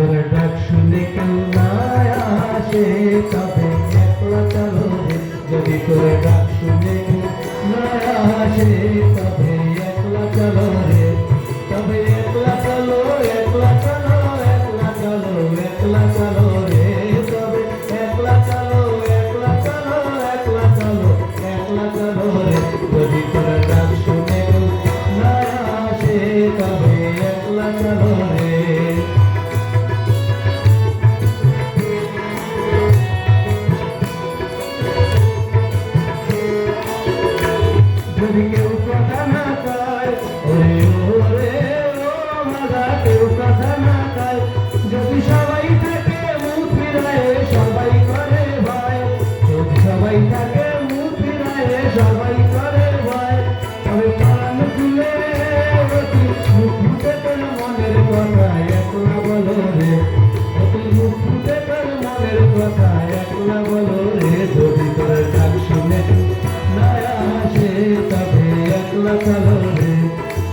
করে ডাক শুনে কেউ না আসে তবে একলা চলো রে। যদি করে ডাক শুনে কেউ না আসে তবে একলা চলো রে। তবে একলা চলো, একলা চলো, একলা চলো, একলা চলো রে। তবে একলা চলো, একলা চলো, একলা চলো, একলা চলো রে। যদি করে ডাক শুনে কেউ না আসে তবে একলা চলো রে। যদি কেউ কথা না কয় ওরে ওরে ও মাগা, কেউ কথা না কয়, যদি সবাই থাকে মুখ ফিরায় সবাই করে ভয়, যদি সবাই থাকে মুখ ফিরায় সবাই করে ভয়, তবে প্রাণ খুলে অতি মুখ ফুটে তোর মনের কথা একলা বলো রে। অতি মুখ ফুটে তোর মনের কথা একলা বলো রে। যদি তোর ডাক শুনে না আসে তবে একলা চলো রে।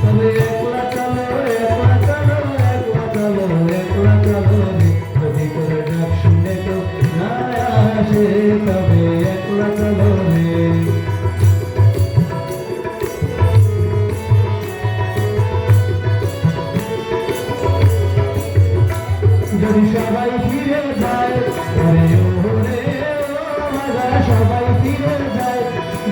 তবে একলা চলো, একলা চলো, একলা চলো, একলা চলো রে। যদি তোর ডাক শুনে কেউ না আসে তবে একলা চলো রে। যদি সবাই ফিরে যায় ওরে ওরে ও মাগা, সবাই ফিরে যায়,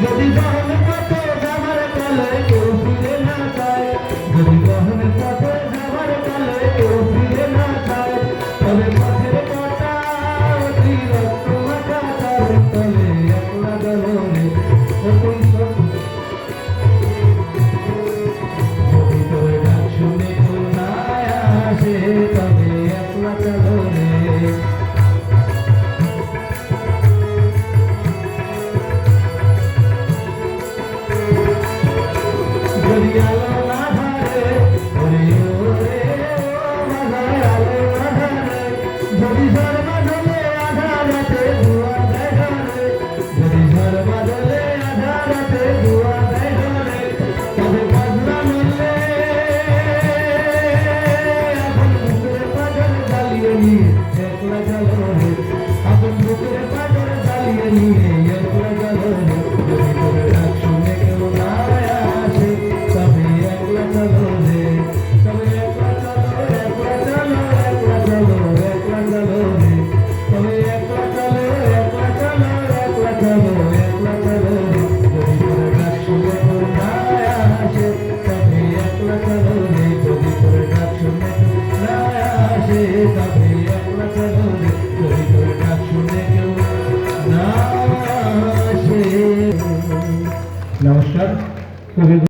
যদি গহন পথে যাবার কালে কেউ ফিরে না চায়, যদি গহন পথে যাবার কালে কেউ ফিরে না চায়, তবে পথের কাটা অতি রক্ত মাখা তার তলে একলা চলো রে। যদি তোর ডাক শুনে কেউ না আসে তবে একলা চলো রে। যদি আলো না ধরে ওরে ওরে ও মাগা, আলো না ধরে, যদি ঝড় বাদলে আধারাতে ধোঁয়া দেয় ধরে, যদি ঝড় বাদলে আধারাতে ধোঁয়া দেয় ধরে, তবে কাজলা মিললে এখন বুকের পাথর জ্বালিয়ে নিয়ে একলা চলো রে। এখন বুকের পাথর জ্বালিয়ে নিয়ে একলা চলো রে। যদি তোর ডাক শুনে কেউ না আসে তবে একলা চলো রে। তবে একলা চলো, একলা চলো, একলা চলো, একলা চলো রে। তবে একলা চলো, একলা চলো, একলা চলো, একলা চলো রে। যদি তোর ডাক শুনে কেউ না আসে তবে একলা চলো রে। যদি তোর ডাক শুনে কেউ না আসে তবে একলা চলো রে। যদি তোর ডাক শুনে কেউ না আসে। নমস্কার।